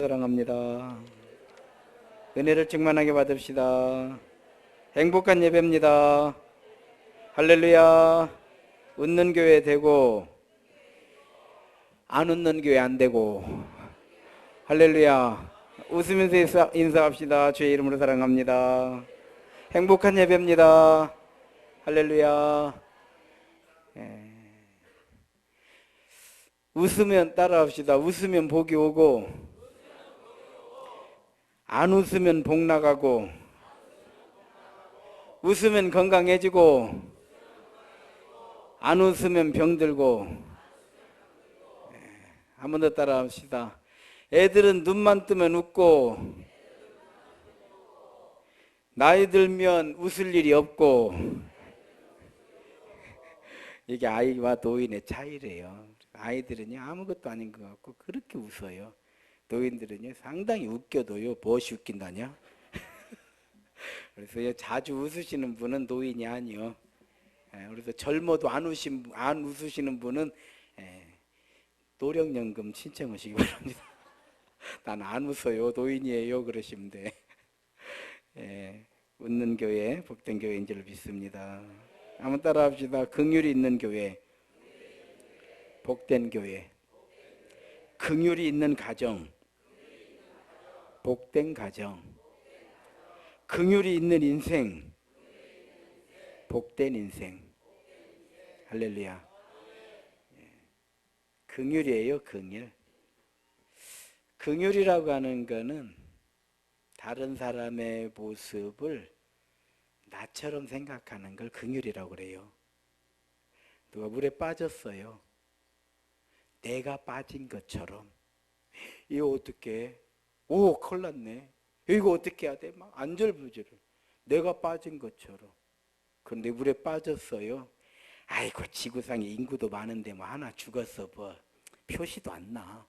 사랑합니다. 은혜를 충만하게 받읍시다. 행복한 예배입니다. 할렐루야. 웃는 교회 되고 안 웃는 교회 안 되고, 할렐루야. 웃으면서 인사합시다. 주의 이름으로 사랑합니다. 행복한 예배입니다. 할렐루야. 웃으면 따라합시다. 웃으면 복이 오고, 안 웃으면 복 나가고, 웃으면 건강해지고, 안 웃으면 병들고. 한 번 더 따라합시다. 애들은 눈만 뜨면 웃고, 나이 들면 웃을 일이 없고. 이게 아이와 노인의 차이래요. 아이들은요, 아무것도 아닌 것 같고 그렇게 웃어요. 노인들은요, 상당히 웃겨도요, 무엇이 웃긴다냐? 그래서 자주 웃으시는 분은 노인이 아니요. 그래서 젊어도 안 웃으시는 분은 노령연금 신청하시기 바랍니다. 난 안 웃어요, 노인이에요, 그러시면 돼. 웃는 교회, 복된 교회인 줄 믿습니다. 한번 따라합시다. 긍휼이 있는 교회, 복된 교회. 긍휼이 있는 가정, 복된 가정. 긍휼이 있는 인생, 복된 인생. 할렐루야. 긍휼이에요, 긍휼. 긍휼이라고 하는 거는 다른 사람의 모습을 나처럼 생각하는 걸 긍휼이라고 그래요. 누가 물에 빠졌어요. 내가 빠진 것처럼. 이거 어떻게? 오, 큰일 났네. 이거 어떻게 해야 돼? 막 안절부절을. 내가 빠진 것처럼. 그런데 물에 빠졌어요. 아이고, 지구상에 인구도 많은데 뭐 하나 죽었어 뭐 표시도 안 나.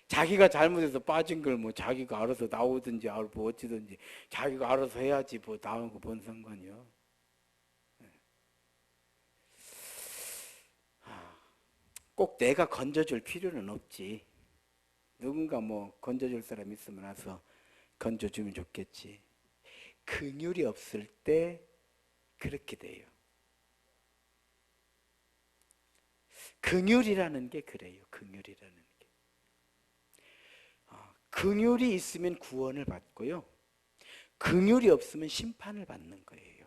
자기가 잘못해서 빠진 걸 뭐 자기가 알아서 나오든지 뭐 어찌든지 자기가 알아서 해야지 뭐 나오고 뭔 상관이요. 꼭 내가 건져줄 필요는 없지. 누군가 뭐 건져줄 사람 있으면 와서 건져주면 좋겠지. 긍휼이 없을 때 그렇게 돼요. 긍휼이라는 게 그래요. 긍휼이라는 게. 긍휼이 있으면 구원을 받고요. 긍휼이 없으면 심판을 받는 거예요.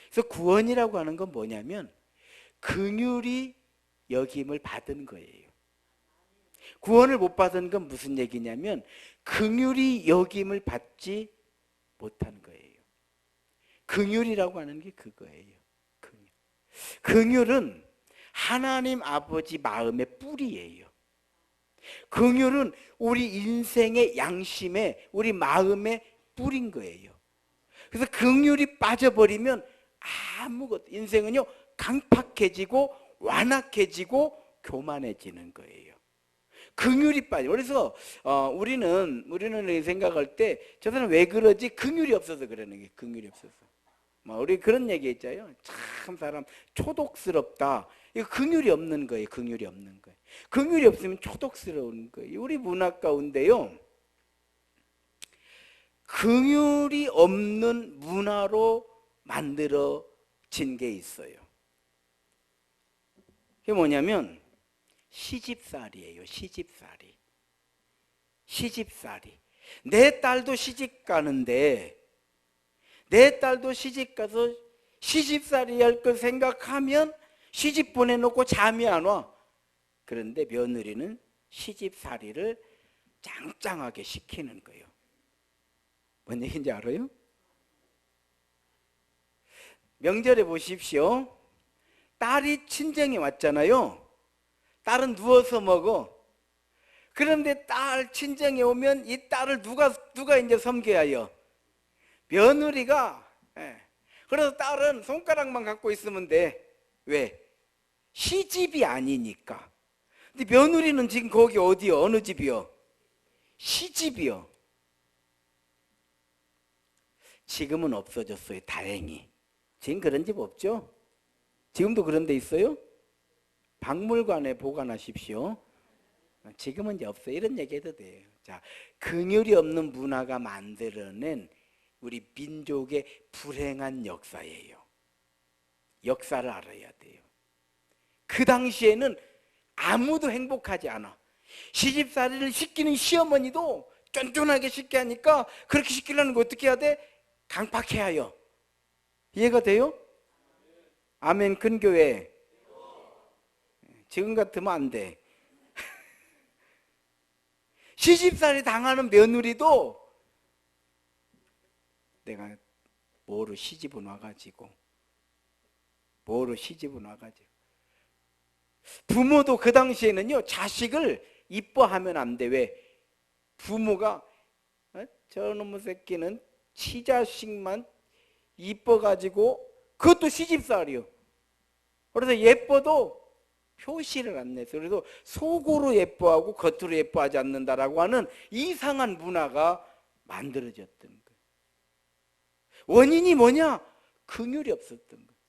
그래서 구원이라고 하는 건 뭐냐면 긍휼이 여김을 받은 거예요. 구원을 못 받은 건 무슨 얘기냐면 긍휼이 여김을 받지 못한 거예요. 긍휼이라고 하는 게 그거예요. 긍휼은 하나님 아버지 마음의 뿌리예요. 긍휼은 우리 인생의 양심에, 우리 마음의 뿌린 거예요. 그래서 긍휼이 빠져버리면 아무것도, 인생은요 강팍해지고 완악해지고 교만해지는 거예요. 긍휼이 빠져. 그래서 우리는 생각할 때 저 사람 왜 그러지? 긍휼이 없어서 그러는 게, 긍휼이 없어서. 우리 그런 얘기 있잖아요. 참 사람 초독스럽다. 이거 긍휼이 없는 거예요. 긍휼이 없는 거예요. 긍휼이 없으면 초독스러운 거예요. 우리 문화 가운데요, 긍휼이 없는 문화로 만들어진 게 있어요. 그게 뭐냐면 시집살이에요. 시집살이. 시집살이. 내 딸도 시집 가는데 내 딸도 시집 가서 시집살이 할 걸 생각하면 시집 보내놓고 잠이 안 와. 그런데 며느리는 시집살이를 짱짱하게 시키는 거예요. 뭔 얘기인지 알아요? 명절에 보십시오. 딸이 친정에 왔잖아요. 딸은 누워서 먹어. 그런데 딸 친정에 오면 이 딸을 누가 이제 섬겨야 해요? 며느리가. 그래서 딸은 손가락만 갖고 있으면 돼. 왜? 시집이 아니니까. 근데 며느리는 지금 거기 어디요? 어느 집이요? 시집이요. 지금은 없어졌어요, 다행히. 지금 그런 집 없죠? 지금도 그런 데 있어요? 박물관에 보관하십시오. 지금은 이제 없어요. 이런 얘기 해도 돼요. 자, 긍휼이 없는 문화가 만들어낸 우리 민족의 불행한 역사예요. 역사를 알아야 돼요. 그 당시에는 아무도 행복하지 않아. 시집살이를 시키는 시어머니도 쫀쫀하게 시게 하니까 그렇게 시키려는 거 어떻게 해야 돼? 강팍해야 해요. 이해가 돼요? 아멘. 큰 교회. 지금 같으면 안 돼. 시집살이 당하는 며느리도 내가 뭐로 시집을 와가지고 부모도 그 당시에는요 자식을 이뻐하면 안 돼. 왜? 부모가 저놈의 새끼는 치자식만 이뻐가지고 그것도 시집살이요. 그래서 예뻐도 표시를 안 내서 그래서 속으로 예뻐하고 겉으로 예뻐하지 않는다라고 하는 이상한 문화가 만들어졌던 거예요. 원인이 뭐냐? 긍휼이 없었던 거예요.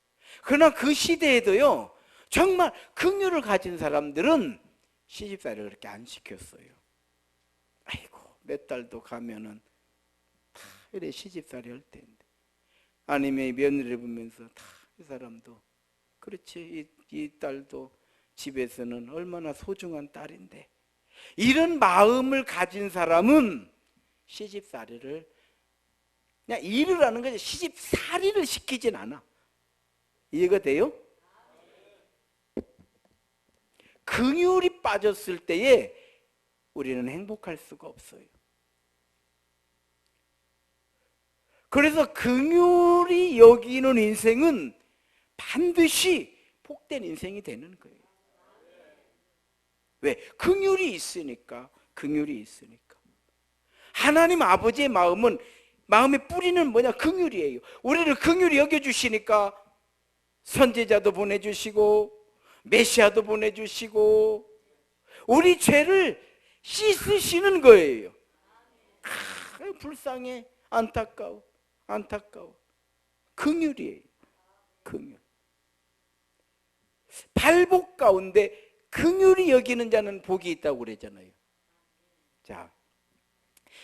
그러나 그 시대에도요 정말 긍휼을 가진 사람들은 시집살이를 그렇게 안 시켰어요. 아이고 몇 달도 가면은 다 이래 시집살이 할 텐데, 아니면 며느리를 보면서 다 이 사람도 그렇지 이 딸도 집에서는 얼마나 소중한 딸인데, 이런 마음을 가진 사람은 시집살이를 그냥 일을 하는 거지 시집살이를 시키진 않아. 이해가 돼요? 긍휼이 빠졌을 때에 우리는 행복할 수가 없어요. 그래서 긍휼이 여기는 인생은 반드시 복된 인생이 되는 거예요. 왜? 긍휼이 있으니까. 하나님 아버지의 마음의 뿌리는 뭐냐? 긍휼이에요. 우리를 긍휼히 여겨주시니까 선지자도 보내주시고 메시아도 보내주시고 우리 죄를 씻으시는 거예요. 불쌍해. 안타까워. 긍휼이에요. 긍휼. 발복 가운데 긍휼히 여기는 자는 복이 있다고 그랬잖아요. 자,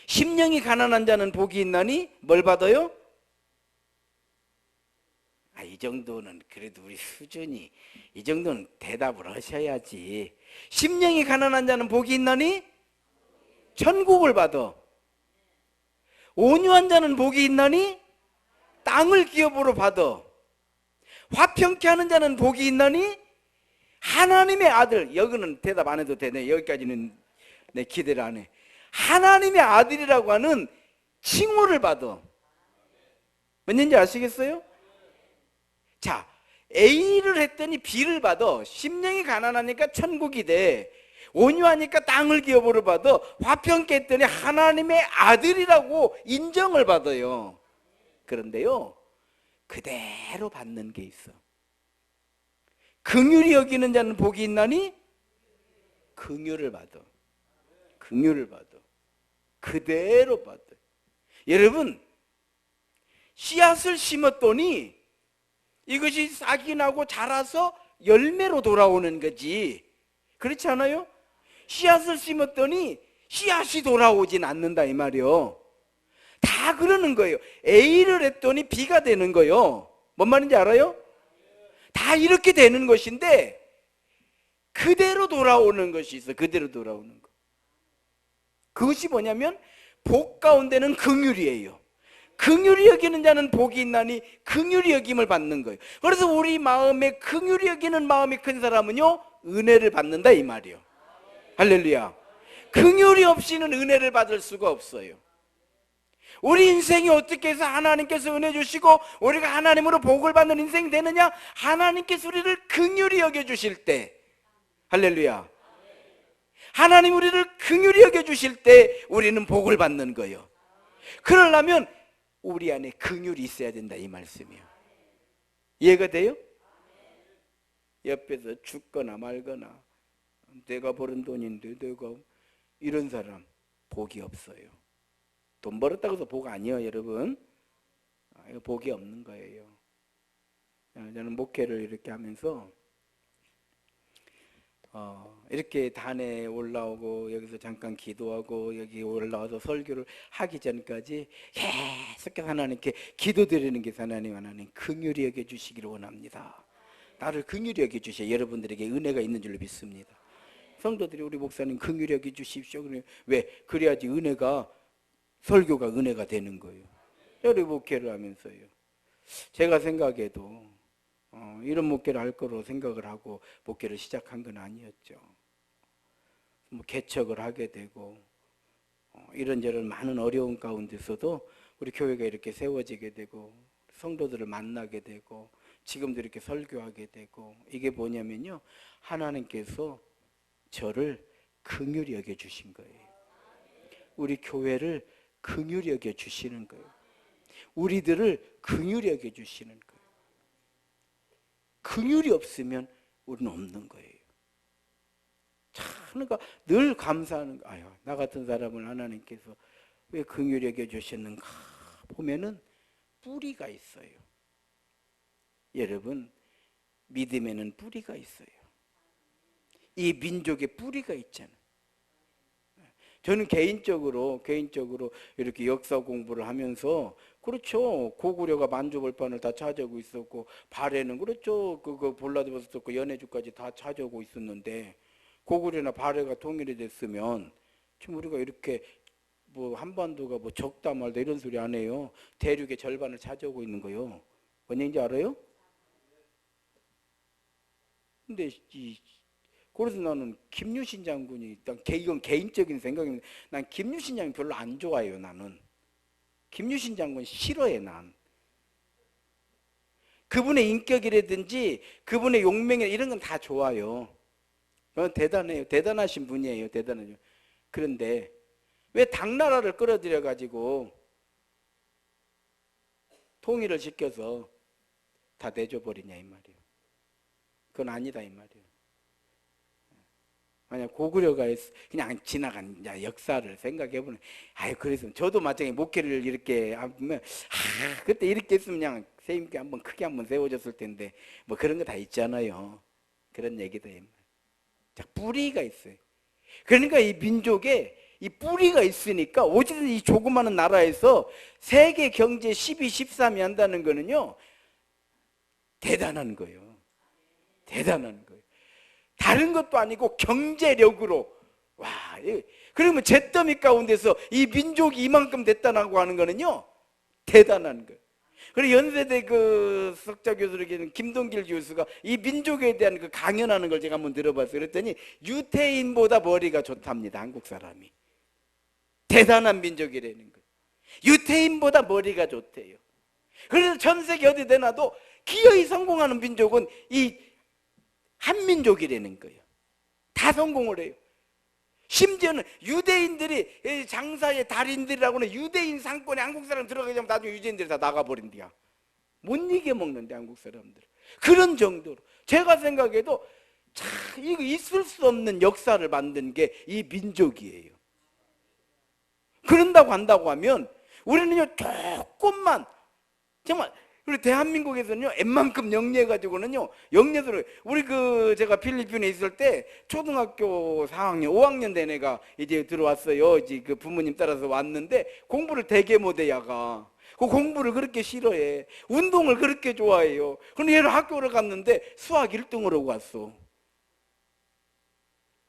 심령이 가난한 자는 복이 있나니 뭘 받아요? 이 정도는 그래도 우리 수준이 이 정도는 대답을 하셔야지. 심령이 가난한 자는 복이 있나니 천국을 받아. 온유한 자는 복이 있나니 땅을 기업으로 받아. 화평케 하는 자는 복이 있나니 하나님의 아들. 여기는 대답 안 해도 되네. 여기까지는 내 기대를 안 해. 하나님의 아들이라고 하는 칭호를 받아. 뭔지 아시겠어요? 자, A를 했더니 B를 받아. 심령이 가난하니까 천국이 돼. 온유하니까 땅을 기업으로 받아. 화평케 했더니 하나님의 아들이라고 인정을 받아요. 그런데요 그대로 받는 게 있어. 긍휼히 여기는 자는 복이 있나니 긍휼을 받아. 그대로 받아. 여러분, 씨앗을 심었더니 이것이 싹이 나고 자라서 열매로 돌아오는 거지. 그렇지 않아요? 씨앗을 심었더니 씨앗이 돌아오진 않는다 이 말이요. 다 그러는 거예요. A를 했더니 B가 되는 거예요. 뭔 말인지 알아요? 다 이렇게 되는 것인데 그대로 돌아오는 것이 있어. 그대로 돌아오는 거. 그것이 뭐냐면 복 가운데는 긍휼이에요. 긍휼히 여기는 자는 복이 있나니 긍휼히 여김을 받는 거예요. 그래서 우리 마음에 긍휼히 여기는 마음이 큰 사람은요 은혜를 받는다 이 말이에요. 할렐루야. 긍휼이 없이는 은혜를 받을 수가 없어요. 우리 인생이 어떻게 해서 하나님께서 은혜 주시고 우리가 하나님으로 복을 받는 인생이 되느냐? 하나님께서 우리를 긍휼히 여겨주실 때. 할렐루야. 하나님 우리를 긍휼히 여겨주실 때 우리는 복을 받는 거예요. 그러려면 우리 안에 긍휼이 있어야 된다 이 말씀이에요. 이해가 돼요? 옆에서 죽거나 말거나 내가 벌은 돈인데 내가 이런 사람 복이 없어요. 돈 벌었다고 해서 복 아니에요 여러분. 이거 복이 없는 거예요. 저는 목회를 이렇게 하면서 이렇게 단에 올라오고 여기서 잠깐 기도하고 여기 올라와서 설교를 하기 전까지 계속해서 하나님께 기도드리는 게 하나님 긍휼히 여겨주시기를 원합니다. 나를 긍휼히 여겨주셔야 여러분들에게 은혜가 있는 줄로 믿습니다. 성도들이 우리 목사님 긍휼히 여겨주십시오. 왜? 그래야지 은혜가 설교가 은혜가 되는 거예요. 여러 목회를 하면서요. 제가 생각해도 이런 목회를 할 거로 생각을 하고 목회를 시작한 건 아니었죠. 뭐 개척을 하게 되고 이런저런 많은 어려운 가운데서도 우리 교회가 이렇게 세워지게 되고 성도들을 만나게 되고 지금도 이렇게 설교하게 되고 이게 뭐냐면요, 하나님께서 저를 긍휼히 여겨주신 거예요. 우리 교회를 긍휼히 여겨주시는 거예요. 우리들을 긍휼히 여겨주시는 거예요. 긍휼이 없으면 우리는 없는 거예요. 참, 그러니까 늘 감사하는 거. 아유, 나 같은 사람을 하나님께서 왜 긍휼히 여겨주셨는가 보면은 뿌리가 있어요. 여러분, 믿음에는 뿌리가 있어요. 이 민족의 뿌리가 있잖아요. 저는 개인적으로 이렇게 역사 공부를 하면서, 그렇죠, 고구려가 만주벌판을 다 차지하고 있었고 발해는 그렇죠, 그거 볼라드버스토크 연해주까지 다 차지하고 있었는데, 고구려나 발해가 통일이 됐으면 지금 우리가 이렇게 뭐 한반도가 뭐 적다 말다 이런 소리 안 해요. 대륙의 절반을 차지하고 있는 거요. 뭔 얘기인지 알아요? 근데 그래서 나는 김유신 장군이, 일단 이건 개인적인 생각인데, 난 김유신 장군 별로 안 좋아해요. 나는 김유신 장군 싫어해. 난 그분의 인격이라든지 그분의 용맹이나 이런 건 다 좋아요. 대단해요. 대단하신 분이에요. 대단해요. 그런데 왜 당나라를 끌어들여 가지고 통일을 시켜서 다 내줘버리냐 이 말이에요. 그건 아니다 이 말이에요. 만약 고구려가 그냥 지나간 역사를 생각해보면, 아유, 그래서 저도 마찬가지 목회를 이렇게 하면, 그때 이렇게 했으면 그냥 선생님께 한번 크게 한번 세워줬을 텐데, 뭐 그런 거 다 있잖아요. 그런 얘기도 해요. 자, 뿌리가 있어요. 그러니까 이 민족에 이 뿌리가 있으니까 어쨌든 이 조그마한 나라에서 세계 경제 12, 13위 한다는 거는요, 대단한 거예요. 대단한 거예요. 다른 것도 아니고 경제력으로. 와, 그러면 잿더미 가운데서 이 민족이 이만큼 됐다고 하는 거는요, 대단한 거예요. 그리고 연세대 그 석자 교수에게는 김동길 교수가 이 민족에 대한 그 강연하는 걸 제가 한번 들어봤어요. 그랬더니 유태인보다 머리가 좋답니다. 한국 사람이. 대단한 민족이라는 거예요. 유태인보다 머리가 좋대요. 그래서 전 세계 어디 내놔도 기어이 성공하는 민족은 이 한민족이라는 거예요. 다 성공을 해요. 심지어는 유대인들이 장사의 달인들이라고는 유대인 상권에 한국 사람 들어가자면 나중에 유대인들이 다 나가버린대요. 못 이겨먹는데 한국 사람들. 그런 정도로 제가 생각해도 참 이거 있을 수 없는 역사를 만든 게 이 민족이에요. 그런다고 한다고 하면 우리는요, 조금만 정말, 우리 대한민국에서는요, 웬만큼 영리해가지고는요, 영리해서, 우리 제가 필리핀에 있을 때, 초등학교 4학년, 5학년 된 애가 이제 들어왔어요. 이제 그 부모님 따라서 왔는데, 공부를 되게 못해, 야가. 그 공부를 그렇게 싫어해. 운동을 그렇게 좋아해요. 근데 얘를 학교를 갔는데, 수학 1등을 하고 왔어.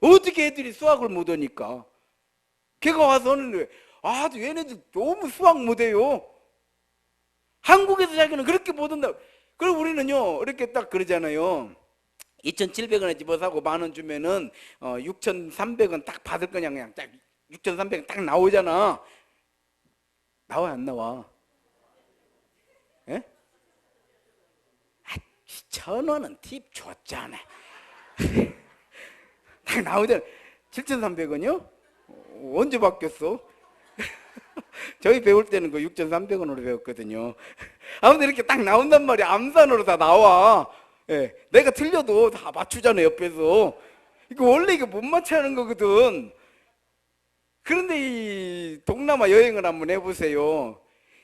어떻게 애들이 수학을 못하니까. 걔가 와서는, 얘네들 너무 수학 못해요. 한국에서 자기는 그렇게 못한다. 그리고 우리는요, 이렇게 딱 그러잖아요. 2,700원에 집어 사고 10,000원 주면은 6,300원 딱 받을 거냐, 그냥 딱 6,300원 딱 나오잖아. 나와 안 나와? 예? 1,000원은 팁 줬잖아. 딱 나오잖아. 7,300원이요? 언제 바뀌었어? 저희 배울 때는 그 6,300원으로 배웠거든요. 아무튼 이렇게 딱 나온단 말이야. 암산으로 다 나와. 예, 내가 틀려도 다 맞추잖아, 옆에서. 이거 원래 이거 못 맞춰야 하는 거거든. 그런데 이 동남아 여행을 한번 해보세요.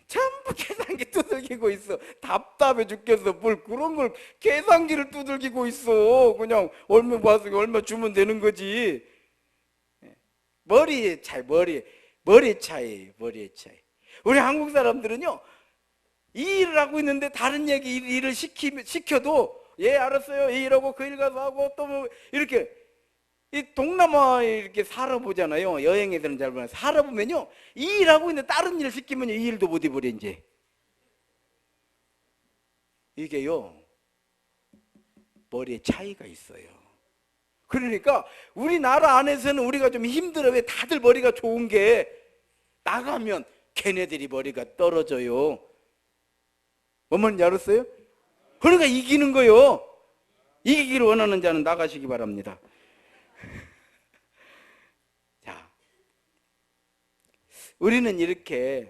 전부 계산기 두들기고 있어. 답답해 죽겠어. 뭘 그런 걸 계산기를 두들기고 있어. 그냥 얼마 봐서 얼마 주면 되는 거지. 머리의 차이, 머리의 차이. 우리 한국 사람들은요, 이 일을 하고 있는데 다른 일을 시켜도 예 알았어요, 이 일하고 그 일 가서 하고 또 뭐 이렇게. 이 동남아에 이렇게 살아보잖아요. 여행에서는 잘 보면 살아보면요, 이 일하고 있는데 다른 일 시키면 이 일도 못 해버려. 이제 이게요, 머리에 차이가 있어요. 그러니까 우리나라 안에서는 우리가 좀 힘들어. 왜? 다들 머리가 좋은 게 나가면 걔네들이 머리가 떨어져요. 뭔 말인지 알았어요? 그러니까 이기는 거요. 이기기를 원하는 자는 나가시기 바랍니다. 자, 우리는 이렇게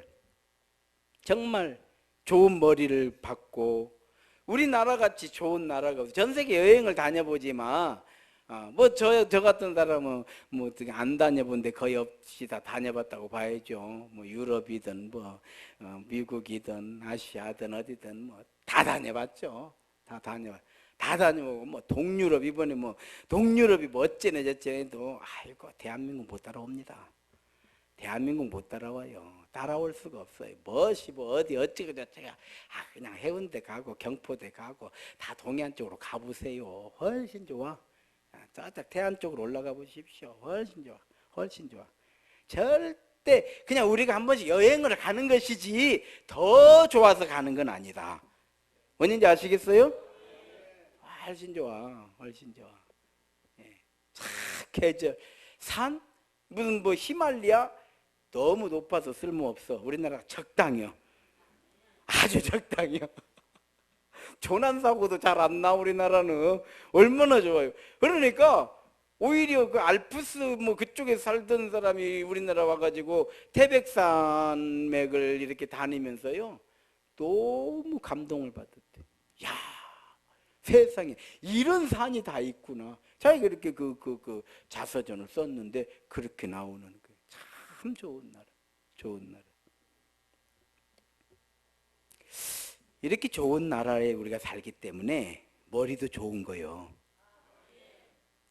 정말 좋은 머리를 받고, 우리나라 같이 좋은 나라가 없어요. 전 세계 여행을 다녀보지만 뭐 저 같은 사람은 뭐 어떻게 안 다녀본데 거의 없이 다 다녀봤다고 봐야죠. 뭐 유럽이든 뭐 미국이든 아시아든 어디든 뭐 다 다녀봤죠. 다 다녀보고 뭐 동유럽, 이번에 뭐 동유럽이 뭐 어째네 저째네도 아이고 대한민국 못 따라옵니다. 대한민국 못 따라와요. 따라올 수가 없어요. 멋이 뭐 어디 어찌고 저찌가 그냥 해운대 가고 경포대 가고 다 동해안 쪽으로 가보세요. 훨씬 좋아. 저쪽 태안 쪽으로 올라가 보십시오. 훨씬 좋아. 훨씬 좋아. 절대 그냥 우리가 한 번씩 여행을 가는 것이지 더 좋아서 가는 건 아니다. 뭔지 아시겠어요? 훨씬 좋아. 훨씬 좋아. 예. 계절, 산, 무슨 뭐 히말리아 너무 높아서 쓸모없어. 우리나라가 적당해요. 아주 적당해요. 조난사고도 잘 안 나. 우리나라는 얼마나 좋아요. 그러니까 오히려 그 알프스 뭐 그쪽에 살던 사람이 우리나라 와가지고 태백산맥을 이렇게 다니면서요 너무 감동을 받았대. 야, 세상에 이런 산이 다 있구나. 자기가 이렇게 그 자서전을 썼는데 그렇게 나오는 거예요. 참 좋은 나라, 좋은 나라. 이렇게 좋은 나라에 우리가 살기 때문에 머리도 좋은 거예요.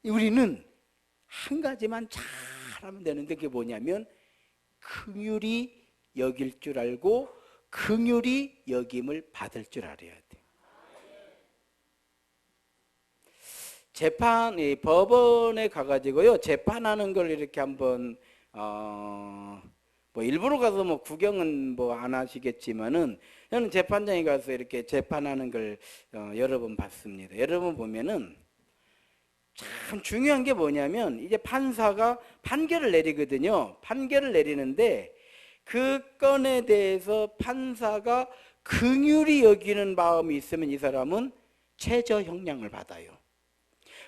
우리는 한 가지만 잘하면 되는데 그게 뭐냐면 긍휼히 여길 줄 알고 긍휼히 여김을 받을 줄 알아야 돼. 법원에 가가지고요 재판하는 걸 이렇게 한번 뭐 일부러 가서 뭐 구경은 뭐 안 하시겠지만은 저는 재판장에 가서 이렇게 재판하는 걸 여러 번 봤습니다. 여러 번 보면은 참 중요한 게 뭐냐면 이제 판사가 판결을 내리거든요. 판결을 내리는데 그 건에 대해서 판사가 긍휼히 여기는 마음이 있으면 이 사람은 최저 형량을 받아요.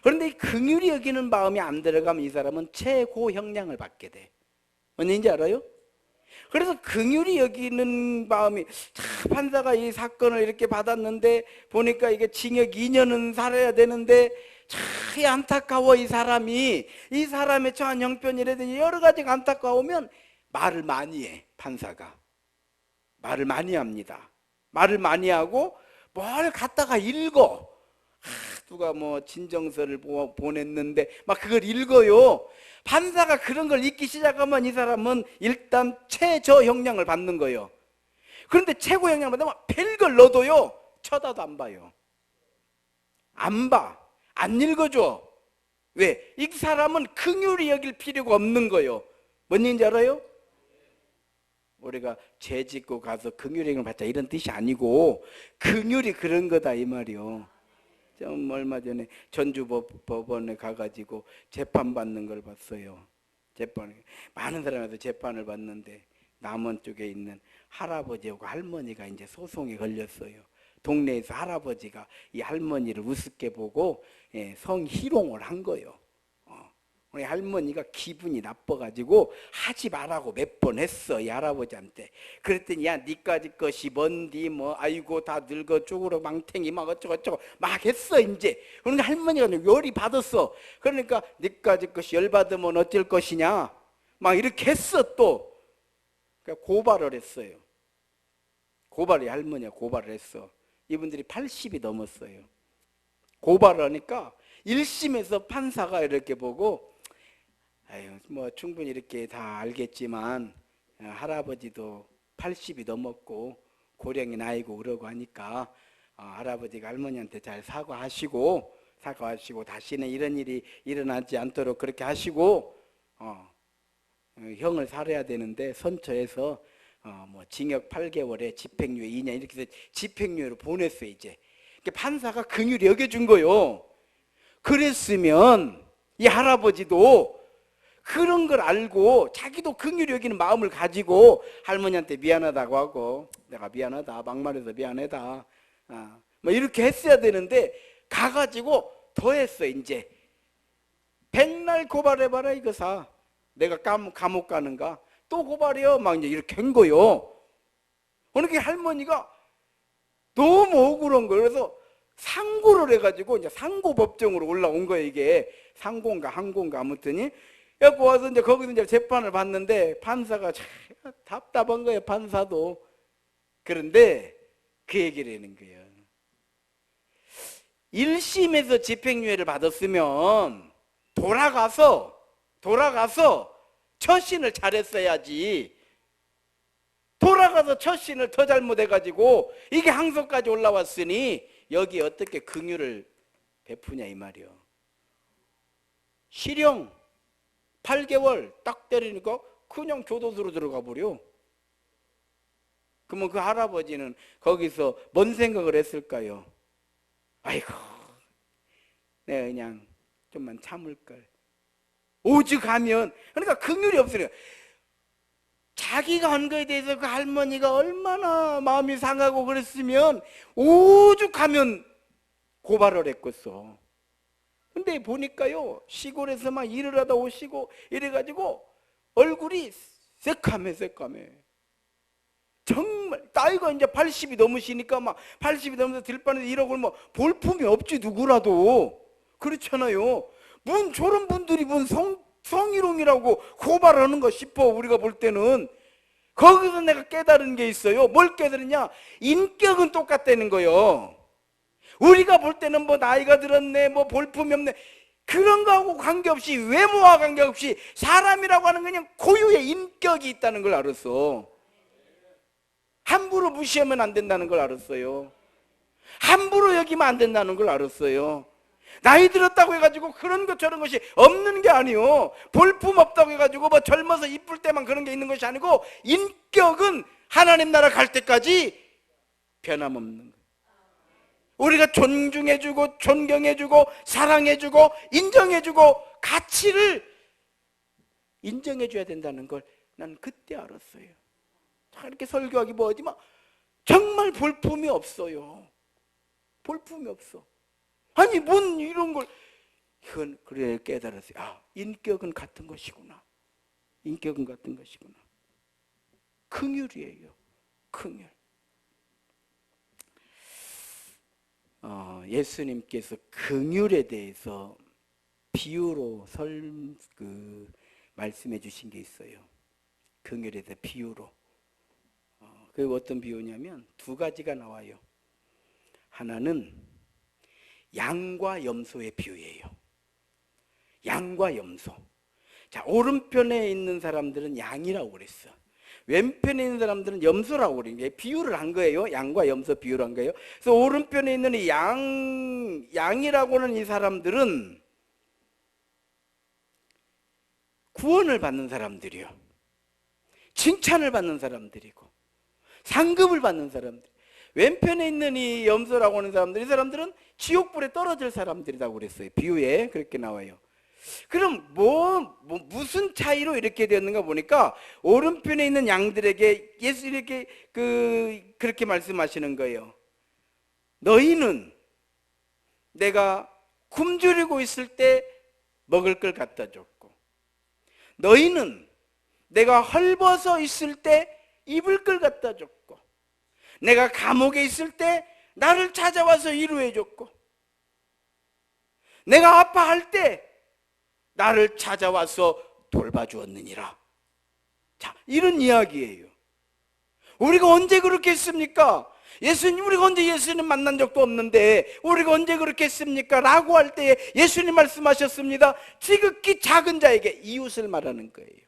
그런데 이 긍휼히 여기는 마음이 안 들어가면 이 사람은 최고 형량을 받게 돼. 뭔지 알아요? 그래서 긍휼히 여기는 마음이, 판사가 이 사건을 이렇게 받았는데 보니까 이게 징역 2년은 살아야 되는데 참 안타까워. 이 사람의 처한 형편이라든지 여러 가지가 안타까우면 말을 많이 해. 판사가 말을 많이 합니다. 말을 많이 하고 뭘 갖다가 읽어. 누가 뭐 진정서를 보냈는데 막 그걸 읽어요. 판사가 그런 걸 읽기 시작하면 이 사람은 일단 최저 형량을 받는 거예요. 그런데 최고 형량을 받으면 별걸 넣어도요 쳐다도 안 봐요. 안 봐. 안 읽어줘. 왜? 이 사람은 긍휼히 여길 필요가 없는 거예요. 뭔 얘기인지 알아요? 우리가 죄 짓고 가서 긍휼히 여김을 받자 이런 뜻이 아니고 긍휼이 그런 거다 이 말이요. 좀 얼마 전에 전주법원에 가가지고 재판받는 걸 봤어요. 많은 사람에서 재판을 받는데 남원 쪽에 있는 할아버지하고 할머니가 이제 소송에 걸렸어요. 동네에서 할아버지가 이 할머니를 우습게 보고 성희롱을 한 거예요. 우리 할머니가 기분이 나빠가지고 하지 말라고 몇 번 했어, 이 할아버지한테. 그랬더니 야 니까지 것이 뭔디 뭐 아이고 다 늙어 죽으러 망탱이 막 어쩌고저쩌고 막 했어 이제. 그러니까 할머니가 열이 받았어. 그러니까 니까지 것이 열받으면 어쩔 것이냐 막 이렇게 했어 또. 그러니까 고발을 했어요. 할머니가 고발을 했어. 이분들이 80이 넘었어요. 고발을 하니까 1심에서 판사가 이렇게 보고, 아유, 뭐 충분히 이렇게 다 알겠지만 할아버지도 80이 넘었고 고령이 나이고 그러고 하니까 할아버지가 할머니한테 잘 사과하시고 다시는 이런 일이 일어나지 않도록 그렇게 하시고 형을 살해야 되는데 선처해서 뭐 징역 8개월에 집행유예 2년 이렇게 해서 집행유예로 보냈어요. 이제 판사가 긍휼히 여겨준 거요. 그랬으면 이 할아버지도 그런 걸 알고 자기도 긍휼히 여기는 마음을 가지고 할머니한테 미안하다고 하고, 내가 미안하다, 막말해서 미안하다, 뭐 이렇게 했어야 되는데 가가지고 더 했어. 이제 백날 고발해봐라 이거사, 내가 감옥 가는가, 또 고발해요, 막 이제 이렇게 한 거요. 그러니까 할머니가 너무 억울한 거예요. 그래서 상고를 해가지고 이제 상고법정으로 올라온 거예요. 이게 상고인가 항고인가 아무튼이. 그래서 와서 이제 거기서 이제 재판을 받는데 판사가 참 답답한 거예요. 판사도. 그런데 그 얘기를 하는 거예요. 1심에서 집행유예를 받았으면 돌아가서 처신을 잘했어야지. 돌아가서 처신을 더 잘못해가지고 이게 항소까지 올라왔으니 여기 어떻게 긍휼을 베푸냐 이 말이요. 실형 8개월 딱 때리니까 그냥 교도소로 들어가 버려. 그러면 그 할아버지는 거기서 뭔 생각을 했을까요? 아이고, 내가 그냥 좀만 참을걸. 오죽하면, 그러니까 긍휼이 없으니까 자기가 한 거에 대해서 그 할머니가 얼마나 마음이 상하고 그랬으면 오죽하면 고발을 했겠어. 근데 보니까요, 시골에서 막 일을 하다 오시고 이래가지고 얼굴이 새까매. 정말 나이가 이제 80이 넘으시니까 막 80이 넘어서 들판에서 이러고 뭐 볼품이 없지 누구라도. 그렇잖아요. 저런 분들이 성희롱이라고 고발하는 거 싶어. 우리가 볼 때는. 거기서 내가 깨달은 게 있어요. 뭘 깨달으냐? 인격은 똑같다는 거요. 우리가 볼 때는 뭐 나이가 들었네, 뭐 볼품이 없네, 그런 거하고 관계없이, 외모와 관계없이 사람이라고 하는 그냥 고유의 인격이 있다는 걸 알았어. 함부로 무시하면 안 된다는 걸 알았어요. 함부로 여기면 안 된다는 걸 알았어요. 나이 들었다고 해가지고 그런 것 저런 것이 없는 게 아니요. 볼품 없다고 해가지고 뭐 젊어서 이쁠 때만 그런 게 있는 것이 아니고 인격은 하나님 나라 갈 때까지 변함없는 거예요. 우리가 존중해주고 존경해주고 사랑해주고 인정해주고 가치를 인정해줘야 된다는 걸 난 그때 알았어요. 이렇게 설교하기 뭐하지만 정말 볼품이 없어요. 볼품이 없어. 아니 뭔 이런 걸. 이건 그래 깨달았어요. 아, 인격은 같은 것이구나. 인격은 같은 것이구나. 긍휼이에요. 긍휼. 예수님께서 긍휼에 대해서 비유로 말씀해 주신 게 있어요. 긍휼에 대해서 비유로. 그게 어떤 비유냐면 두 가지가 나와요. 하나는 양과 염소의 비유예요. 양과 염소. 자, 오른편에 있는 사람들은 양이라고 그랬어. 왼편에 있는 사람들은 염소라고 그러는 게 비유를 한 거예요. 양과 염소 비유를 한 거예요. 그래서 오른편에 있는 이 양이라고 하는 이 사람들은 구원을 받는 사람들이요. 칭찬을 받는 사람들이고 상급을 받는 사람들. 왼편에 있는 이 염소라고 하는 사람들, 이 사람들은 지옥불에 떨어질 사람들이라고 그랬어요. 비유에 그렇게 나와요. 그럼 무슨 차이로 이렇게 되었는가 보니까 오른편에 있는 양들에게 예수 이렇게 그렇게 말씀하시는 거예요. 너희는 내가 굶주리고 있을 때 먹을 걸 갖다 줬고, 너희는 내가 헐벗어 있을 때 입을 걸 갖다 줬고, 내가 감옥에 있을 때 나를 찾아와서 위로해 줬고, 내가 아파할 때 나를 찾아와서 돌봐주었느니라. 자, 이런 이야기예요. 우리가 언제 그렇게 했습니까? 우리가 언제 예수님 만난 적도 없는데 우리가 언제 그렇게 했습니까? 라고 할 때에 예수님 말씀하셨습니다. 지극히 작은 자에게, 이웃을 말하는 거예요.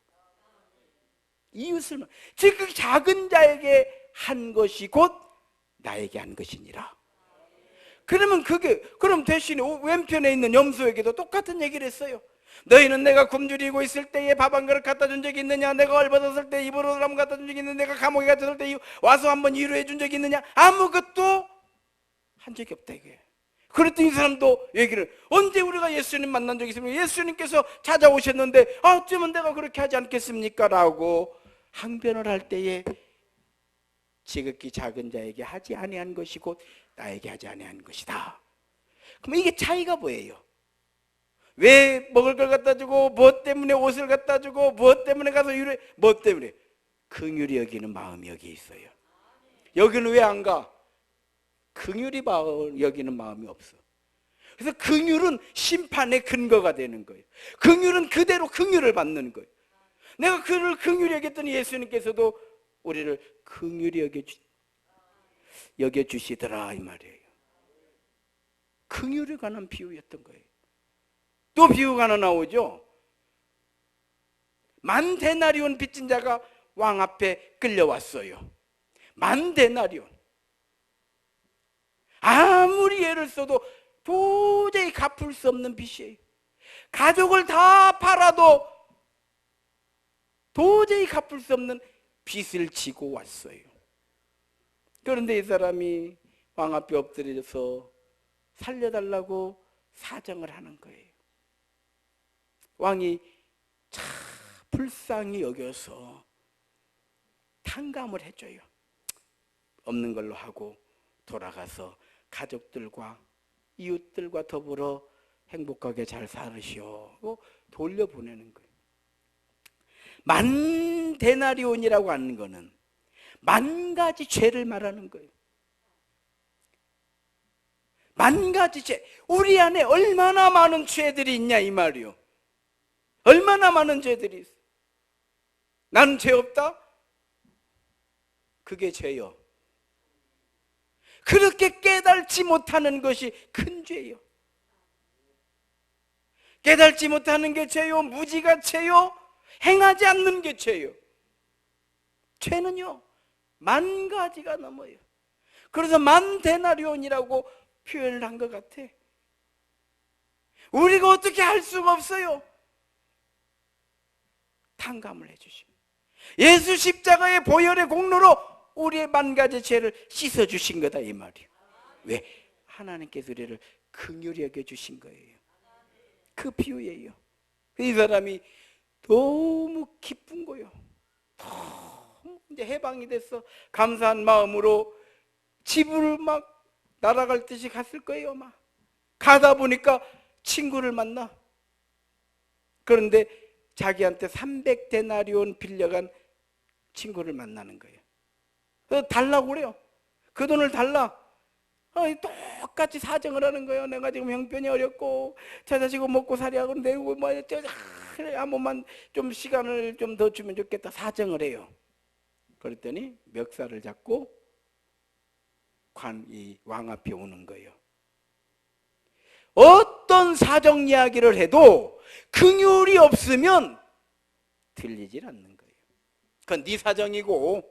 지극히 작은 자에게 한 것이 곧 나에게 한 것이니라. 그럼 대신에 왼편에 있는 염소에게도 똑같은 얘기를 했어요. 너희는 내가 굶주리고 있을 때에 밥 한 그릇 갖다 준 적이 있느냐? 내가 얼버졌을 때 입으로 사람 갖다 준 적이 있느냐? 내가 감옥에 갇혔을 때 와서 한번 위로해 준 적이 있느냐? 아무것도 한 적이 없다 이거예요. 그랬더니 이 사람도 얘기를, 언제 우리가 예수님 만난 적이 있습니까? 예수님께서 찾아오셨는데 어쩌면 내가 그렇게 하지 않겠습니까? 라고 항변을 할 때에 지극히 작은 자에게 하지 아니한 것이 곧 나에게 하지 아니한 것이다. 그럼 이게 차이가 뭐예요? 왜 먹을 걸 갖다 주고, 무엇 때문에 옷을 갖다 주고, 무엇 때문에 가서 위로해, 무엇 때문에? 긍휼히 여기는 마음이 여기 있어요. 여기는 왜 안 가? 긍휼히 여기는 마음이 없어. 그래서 긍휼은 심판의 근거가 되는 거예요. 긍휼은 그대로 긍휼을 받는 거예요. 내가 그를 긍휼히 여겼더니 예수님께서도 우리를 긍휼히 여겨주시더라 이 말이에요. 긍휼에 관한 비유였던 거예요. 또 비유가 하나 나오죠. 만 데나리온 빚진 자가 왕 앞에 끌려왔어요. 만 데나리온. 아무리 애를 써도 도저히 갚을 수 없는 빚이에요. 가족을 다 팔아도 도저히 갚을 수 없는 빚을 지고 왔어요. 그런데 이 사람이 왕 앞에 엎드려서 살려달라고 사정을 하는 거예요. 왕이 참 불쌍히 여겨서 탕감을 해줘요. 없는 걸로 하고 돌아가서 가족들과 이웃들과 더불어 행복하게 잘 살으시오. 돌려보내는 거예요. 만 데나리온이라고 하는 거는 만 가지 죄를 말하는 거예요. 만 가지 죄. 우리 안에 얼마나 많은 죄들이 있냐 이 말이요. 얼마나 많은 죄들이 있어. 나는 죄 없다? 그게 죄요. 그렇게 깨달지 못하는 것이 큰 죄요. 깨달지 못하는 게 죄요. 무지가 죄요. 행하지 않는 게 죄요. 죄는요 만 가지가 넘어요. 그래서 만 데나리온이라고 표현을 한 것 같아. 우리가 어떻게 할 수가 없어요. 탕감을 해주십니다. 예수 십자가의 보혈의 공로로 우리의 만 가지 죄를 씻어주신 거다 이 말이에요. 왜? 하나님께서 우리를 긍휼히 여겨주신 거예요. 그 비유예요. 이 사람이 너무 기쁜 거예요. 너무 이제 해방이 됐어. 감사한 마음으로 집을 막 날아갈 듯이 갔을 거예요. 막 가다 보니까 친구를 만나. 그런데 자기한테 300데나리온 빌려간 친구를 만나는 거예요. 그래서 달라고 그래요. 그 돈을 달라. 똑같이 사정을 하는 거예요. 내가 지금 형편이 어렵고 찾아지고 먹고 살이하고 내고 한 번만 좀 시간을 좀 더 주면 좋겠다 사정을 해요. 그랬더니 멱살을 잡고 이 왕 앞에 오는 거예요. 어떤 사정 이야기를 해도 긍휼이 없으면 들리질 않는 거예요. 그건 네 사정이고,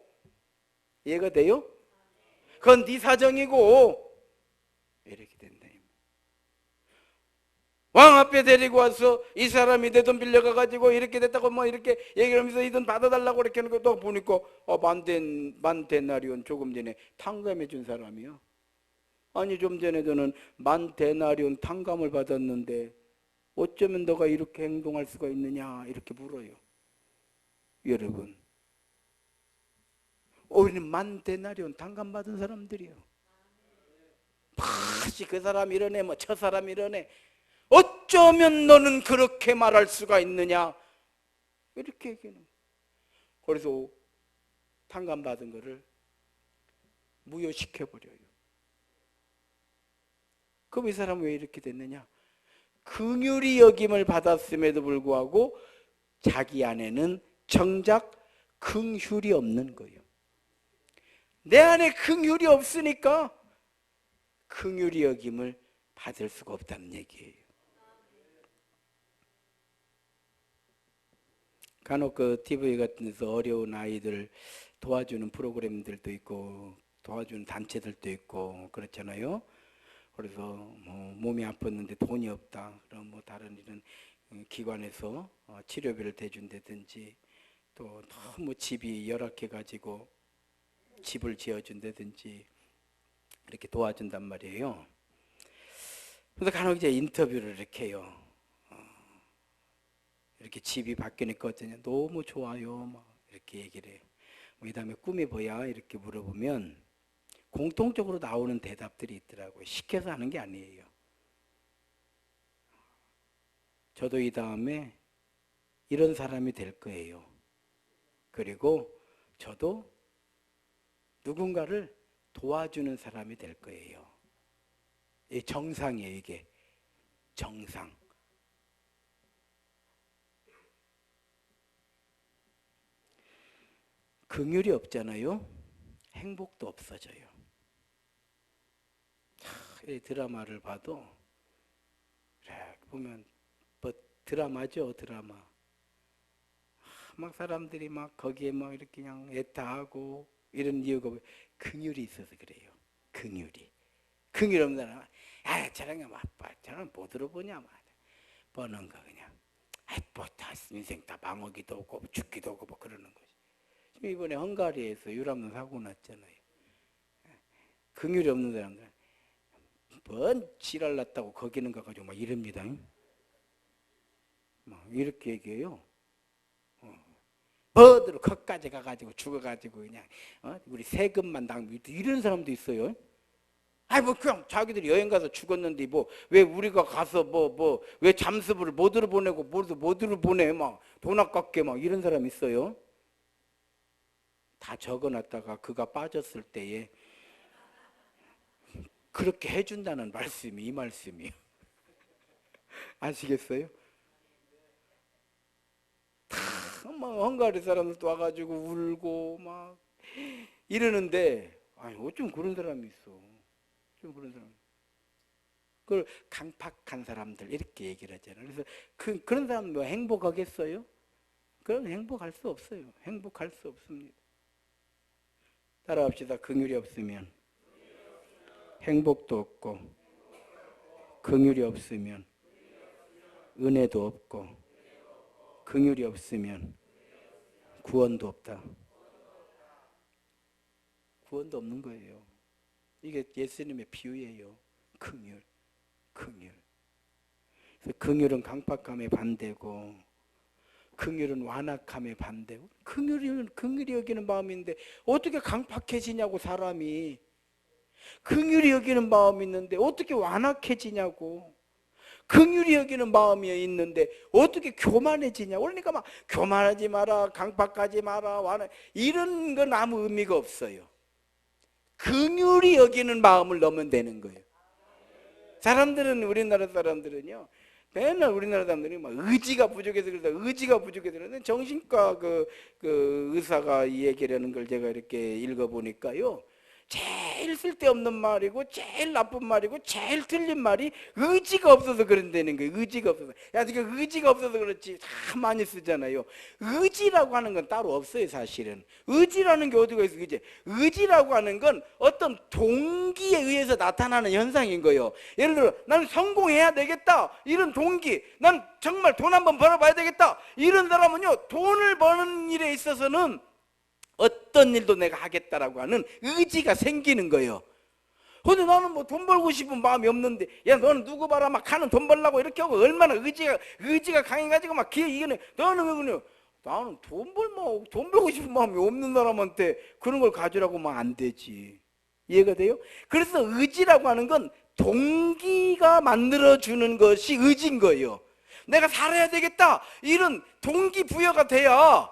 이해가 돼요? 그건 네 사정이고 이렇게 된다. 왕 앞에 데리고 와서 이 사람이 내 돈 빌려가가지고 이렇게 됐다고 뭐 이렇게 얘기를 하면서 이 돈 받아달라고 이렇게 하는 것도 보니까 만 데나리온 조금 전에 탕감해 준 사람이야. 아니 좀 전에도는 만 데나리온 탕감을 받았는데 어쩌면 너가 이렇게 행동할 수가 있느냐 이렇게 물어요. 여러분, 우리는 만 데나리온 탕감 받은 사람들이요. 다시 그 사람 이러네 뭐 저 사람 이러네. 어쩌면 너는 그렇게 말할 수가 있느냐 이렇게 얘기하는 거예요. 그래서 탕감 받은 거를 무효시켜버려요. 그럼 이 사람은 왜 이렇게 됐느냐? 긍휼히 여김을 받았음에도 불구하고 자기 안에는 정작 긍휼이 없는 거예요. 내 안에 긍휼이 없으니까 긍휼히 여김을 받을 수가 없다는 얘기예요. 간혹 그 TV 같은 데서 어려운 아이들 도와주는 프로그램들도 있고 도와주는 단체들도 있고 그렇잖아요. 그래서 뭐 몸이 아팠는데 돈이 없다. 그럼 뭐 다른 이런 기관에서 치료비를 대준다든지 또 너무 집이 열악해 가지고 집을 지어준다든지 이렇게 도와준단 말이에요. 그래서 간혹 이제 인터뷰를 이렇게 해요. 이렇게 집이 바뀌니까 어쩌냐, 너무 좋아요, 막 이렇게 얘기를 해요. 뭐 그다음에 꿈이 뭐야 이렇게 물어보면 공통적으로 나오는 대답들이 있더라고요. 시켜서 하는 게 아니에요. 저도 이 다음에 이런 사람이 될 거예요. 그리고 저도 누군가를 도와주는 사람이 될 거예요. 이 정상이에요, 이게. 정상. 긍휼이 없잖아요. 행복도 없어져요. 이 드라마를 봐도 보면 뭐 드라마죠, 드라마. 막 사람들이 막 거기에 막 이렇게 그냥 애타하고 이런 이유가 긍휼이 있어서 그래요. 긍휼이. 긍휼 없는 사람은 저런 거 저런 못 들어보냐 말. 버는 거 그냥. 뭐다 인생 다 망하기도 하고 죽기도 하고 뭐 그러는 거지. 지금 이번에 헝가리에서 유람선 사고 났잖아요. 긍휼이 없는 사람들. 뭔 지랄 났다고 거기는 가가지고 막 이럽니다. 막 이렇게 얘기해요. 버드로 거기까지 가가지고 죽어가지고 그냥 우리 세금만 낭비 이런 사람도 있어요. 뭐 그냥 자기들이 여행 가서 죽었는데 뭐 왜 우리가 가서 뭐 왜 잠수부를 못으로 보내고 못으로 보내 막 돈 아깝게 막 이런 사람 있어요. 다 적어놨다가 그가 빠졌을 때에 그렇게 해준다는 말씀이 이 말씀이에요. 아시겠어요? 막 헝가리 사람들도 와가지고 울고 막 이러는데 어쩜 그런 사람이 있어. 좀 그런 사람. 그걸 강팍한 사람들 이렇게 얘기를 하잖아요. 그래서 그런 사람 뭐 행복하겠어요? 그럼 행복할 수 없어요. 행복할 수 없습니다. 따라합시다. 긍휼이 없으면 행복도 없고, 긍휼이 없으면 은혜도 없고, 긍휼이 없으면 구원도 없다. 구원도 없는 거예요. 이게 예수님의 비유예요. 긍휼. 그래서 긍휼은 강팍함의 반대고, 긍휼은 완악함의 반대고, 긍휼이 여기는 마음인데 어떻게 강팍해지냐고 사람이. 긍휼이 여기는 마음이 있는데 어떻게 완악해지냐고. 긍휼이 여기는 마음이 있는데 어떻게 교만해지냐고. 그러니까 막 교만하지 마라, 강팍하지 마라, 완악 이런 건 아무 의미가 없어요. 긍휼이 여기는 마음을 넣으면 되는 거예요. 사람들은 우리나라 사람들은요. 맨날 우리나라 사람들이 막 의지가 부족해서 그러다 의지가 부족해서 그러는데 정신과 그 의사가 이 얘기를 하는 걸 제가 이렇게 읽어보니까요. 제일 쓸데없는 말이고 제일 나쁜 말이고 제일 틀린 말이 의지가 없어서 그런다는 거예요. 의지가 없어서. 네가 의지가 없어서 그렇지 참 많이 쓰잖아요. 의지라고 하는 건 따로 없어요. 사실은 의지라는 게 어디가 있어. 의지라고 하는 건 어떤 동기에 의해서 나타나는 현상인 거예요. 예를 들어 나는 성공해야 되겠다 이런 동기, 난 정말 돈 한번 벌어봐야 되겠다 이런 사람은요, 돈을 버는 일에 있어서는 어떤 일도 내가 하겠다라고 하는 의지가 생기는 거예요. 근데 나는 뭐 돈 벌고 싶은 마음이 없는데, 야 너는 누구 봐라 막 하는 돈 벌라고 이렇게 하고 얼마나 의지가 강해가지고 막 기회 이겨내. 너는 왜 그러냐? 나는 돈 벌고 싶은 마음이 없는 사람한테 그런 걸 가지라고 하면 안 되지. 이해가 돼요? 그래서 의지라고 하는 건 동기가 만들어주는 것이 의지인 거예요. 내가 살아야 되겠다 이런 동기부여가 돼야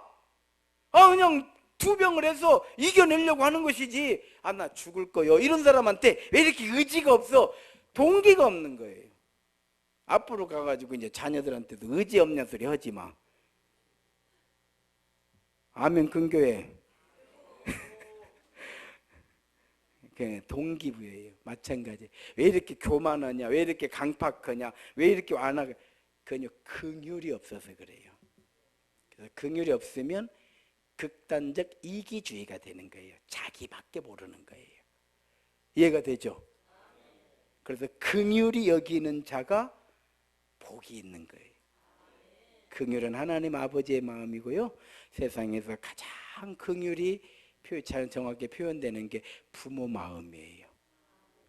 그냥 투병을 해서 이겨내려고 하는 것이지, 나 죽을 거요 이런 사람한테 왜 이렇게 의지가 없어? 동기가 없는 거예요. 앞으로 가가지고 이제 자녀들한테도 의지 없냐 소리 하지 마. 아멘. 큰교회. 그 동기부여예요. 마찬가지. 왜 이렇게 교만하냐? 왜 이렇게 강팍하냐? 왜 이렇게 완하냐? 그냥 긍휼이 없어서 그래요. 그래서 긍휼이 없으면 극단적 이기주의가 되는 거예요. 자기밖에 모르는 거예요. 이해가 되죠? 그래서 긍휼이 여기는 자가 복이 있는 거예요. 긍휼은 하나님 아버지의 마음이고요. 세상에서 가장 긍휼이 정확하게 표현되는 게 부모 마음이에요.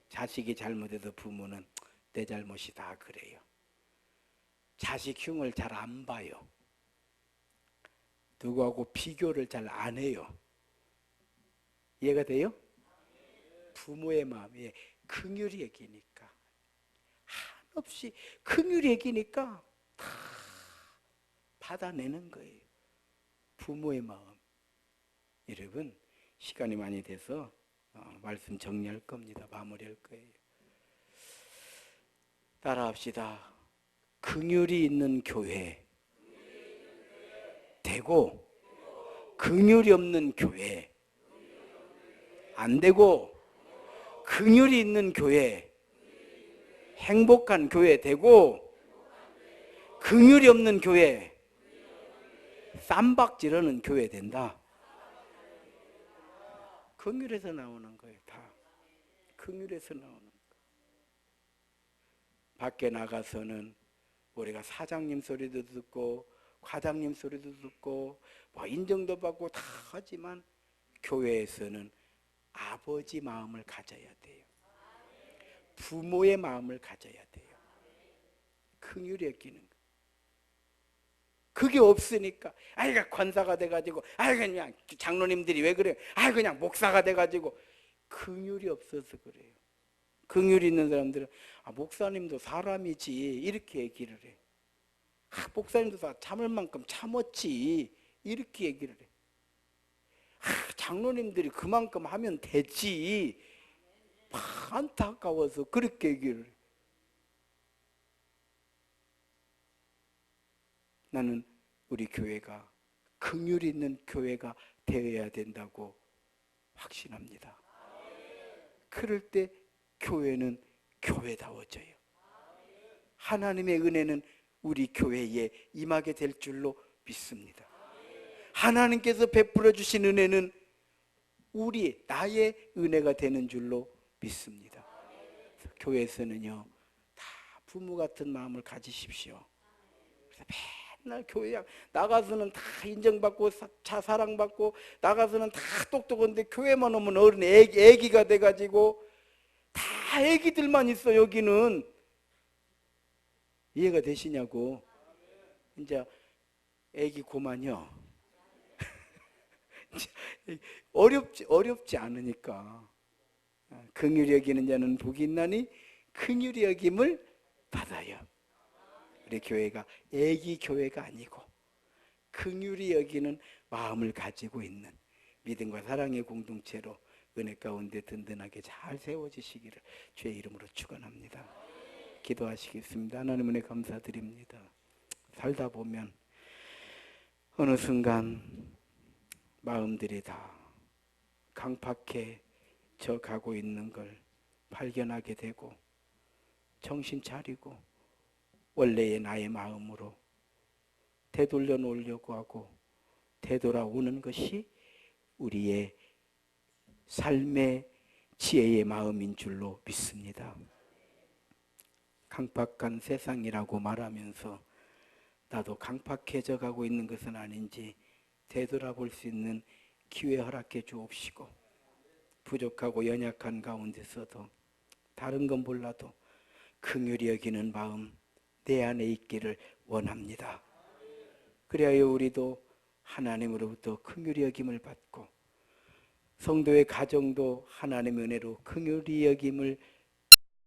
자식이 잘못해도 부모는 내 잘못이다 그래요. 자식 흉을 잘 안 봐요. 누구하고 비교를 잘 안 해요. 이해가 돼요? 부모의 마음에 긍휼이 여기니까 한없이 긍휼이 여기니까 다 받아내는 거예요. 부모의 마음. 여러분 시간이 많이 돼서 말씀 정리할 겁니다. 마무리할 거예요. 따라합시다. 긍휼이 있는 교회 되고 긍휼이 없는 교회 안 되고, 긍휼이 있는 교회, 행복한 교회 되고, 긍휼이 없는 교회, 쌈박지르는 교회 된다. 긍휼에서 나오는 거예요. 다 긍휼에서 나오는 거예요. 밖에 나가서는 우리가 사장님 소리도 듣고 과장님 소리도 듣고 뭐 인정도 받고 다 하지만 교회에서는 아버지 마음을 가져야 돼요. 부모의 마음을 가져야 돼요. 긍휼이 여기는 거. 그게 없으니까 아이가 권사가 돼가지고 그냥 장로님들이 왜 그래요? 그냥 목사가 돼가지고 긍휼이 없어서 그래요. 긍휼이 있는 사람들은 목사님도 사람이지 이렇게 얘기를 해. 목사님도 다 참을 만큼 참았지 이렇게 얘기를 해. 장로님들이 그만큼 하면 되지 안타까워서 그렇게 얘기를 해. 나는 우리 교회가 긍휼 있는 교회가 되어야 된다고 확신합니다. 그럴 때 교회는 교회다워져요. 하나님의 은혜는 우리 교회에 임하게 될 줄로 믿습니다. 하나님께서 베풀어 주신 은혜는 나의 은혜가 되는 줄로 믿습니다. 교회에서는요, 다 부모 같은 마음을 가지십시오. 그래서 맨날 교회 나가서는 다 인정받고 사랑받고 나가서는 다 똑똑한데 교회만 오면 어른 애기가 돼가지고 다 애기들만 있어. 여기는 이해가 되시냐고. 이제 애기 고만요. 어렵지 않으니까. 긍휼히 여기는 자는 복이 있나니 긍휼히 여김을 받아요. 우리 교회가 애기 교회가 아니고 긍휼히 여기는 마음을 가지고 있는 믿음과 사랑의 공동체로 은혜 가운데 든든하게 잘 세워지시기를 주의 이름으로 축원합니다. 기도하시겠습니다. 하나님 은혜 감사드립니다. 살다 보면 어느 순간 마음들이 다 강팍해져 가고 있는 걸 발견하게 되고 정신 차리고 원래의 나의 마음으로 되돌려 놓으려고 하고 되돌아오는 것이 우리의 삶의 지혜의 마음인 줄로 믿습니다. 강팍한 세상이라고 말하면서 나도 강팍해져 가고 있는 것은 아닌지 되돌아볼 수 있는 기회 허락해 주옵시고 부족하고 연약한 가운데서도 다른 건 몰라도 긍휼히 여기는 마음 내 안에 있기를 원합니다. 그리하여 우리도 하나님으로부터 긍휼히 여김을 받고 성도의 가정도 하나님의 은혜로 긍휼히 여김을